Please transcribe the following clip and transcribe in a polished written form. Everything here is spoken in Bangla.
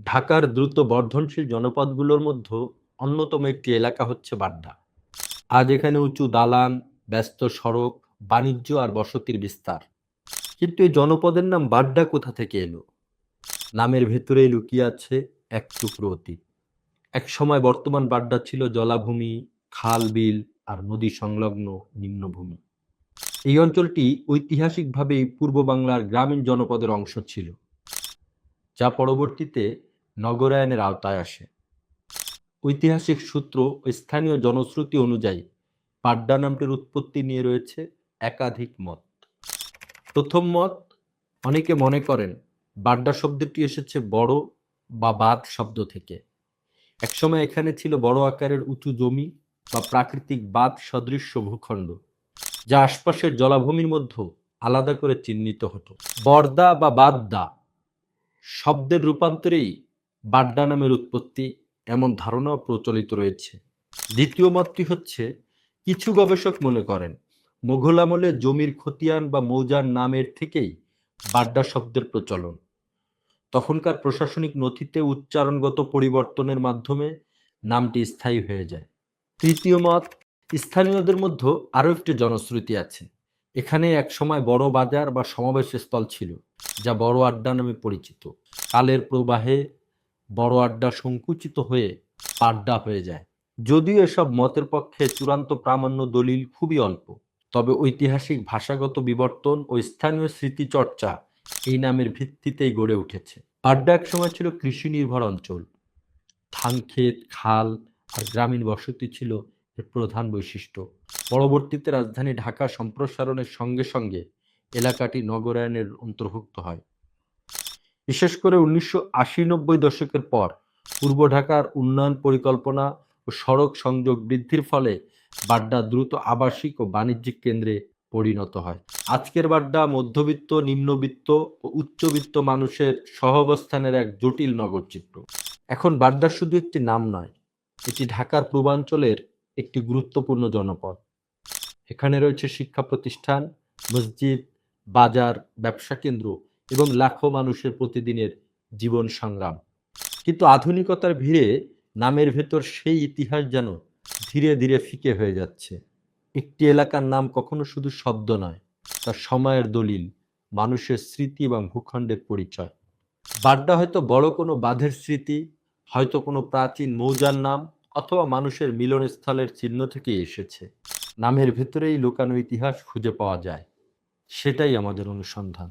ঢাকার দ্রুত বর্ধনশীল জনপদগুলোর মধ্যে অন্যতম একটি এলাকা হচ্ছে বাড্ডা। আজ এখানে উঁচু দালান, ব্যস্ত সড়ক, বাণিজ্য আর বসতির বিস্তার। কিন্তু এই জনপদের নাম বাড্ডা কোথা থেকে এলো? নামের ভেতরেই লুকিয়ে আছে এক টুকরো অতীত। এক সময় বর্তমান বাড্ডা ছিল জলাভূমি, খাল বিল আর নদী সংলগ্ন নিম্নভূমি। এই অঞ্চলটি ঐতিহাসিকভাবেই পূর্ব বাংলার গ্রামীণ জনপদের অংশ ছিল, যা পরবর্তীতে নগরায়নের আওতায় আসে। ঐতিহাসিক সূত্র ও স্থানীয় জনশ্রুতি অনুযায়ী বাড্ডা নামটির উৎপত্তি নিয়ে রয়েছে একাধিক মত। প্রথম মত, অনেকে মনে করেন বাড্ডা শব্দটি এসেছে বড় বা বাঁধ শব্দ থেকে। একসময় এখানে ছিল বড় আকারের উঁচু জমি বা প্রাকৃতিক বাঁধ সদৃশ্য ভূখণ্ড, যা আশপাশের জলাভূমির মধ্যে আলাদা করে চিহ্নিত হতো। বর্দা বা বাদদা শব্দের রূপান্তরেই বাড্ডা নামের উৎপত্তি, এমন ধারণাও প্রচলিত রয়েছে। দ্বিতীয় মতটি হচ্ছে, কিছু গবেষক মনে করেন মুঘল আমলে জমির খতিয়ান বা মৌজার নামের থেকেই বাড্ডা শব্দের প্রচলন। তখনকার প্রশাসনিক নথিতে উচ্চারণগত পরিবর্তনের মাধ্যমে নামটি স্থায়ী হয়ে যায়। তৃতীয় মত, স্থানীয়দের মধ্যে আরও একটি জনশ্রুতি আছে। এখানে একসময় বড় বাজার বা সমাবেশের স্থল ছিল, যা বড় আড্ডা নামে পরিচিত। কালের প্রবাহে বড় আড্ডা সংকুচিত হয়ে পাড্ডা হয়ে যায়। যদিও এসব মতের পক্ষে চূড়ান্ত প্রামাণ্য দলিল খুবই অল্প, তবে ঐতিহাসিক ভাষাগত বিবর্তন ও স্থানীয় স্মৃতিচর্চা এই নামের ভিত্তিতেই গড়ে উঠেছে। পাড্ডা একসময় ছিল কৃষি নির্ভর অঞ্চল। ধান ক্ষেত, খাল আর গ্রামীণ বসতি ছিল এর প্রধান বৈশিষ্ট্য। পরবর্তীতে রাজধানী ঢাকা সম্প্রসারণের সঙ্গে সঙ্গে এলাকাটি নগরায়নের অন্তর্ভুক্ত হয়। বিশেষ করে ১৯৮০-৯০ দশকের পর পূর্ব ঢাকার উন্নয়ন পরিকল্পনা ও সড়ক সংযোগ বৃদ্ধির ফলে বাড্ডা দ্রুত আবাসিক ও বাণিজ্যিক কেন্দ্রে পরিণত হয়। আজকের বাড্ডা মধ্যবিত্ত, নিম্নবিত্ত ও উচ্চবিত্ত মানুষের সহাবস্থানের এক জটিল নগরচিত্র। এখন বাড্ডা শুধু একটি নাম নয়, এটি ঢাকার পূর্বাঞ্চলের একটি গুরুত্বপূর্ণ জনপদ। এখানে রয়েছে শিক্ষা প্রতিষ্ঠান, মসজিদ, বাজার, ব্যবসা কেন্দ্র এবং লাখো মানুষের প্রতিদিনের জীবন সংগ্রাম। কিন্তু আধুনিকতার ভিড়ে নামের ভেতর সেই ইতিহাস যেন ধীরে ধীরে ফিকে হয়ে যাচ্ছে। একটি এলাকার নাম কখনো শুধু শব্দ নয়, তার সময়ের দলিল, মানুষের স্মৃতি এবং ভূখণ্ডের পরিচয়। বাড্ডা হয়তো বড় কোনো বাঁধের স্মৃতি, হয়তো কোনো প্রাচীন মৌজার নাম, অথবা মানুষের মিলনস্থলের চিহ্ন থেকেই এসেছে। নামের ভেতরেই লুকানো ইতিহাস খুঁজে পাওয়া যায়, সেটাই আমাদের অনুসন্ধান।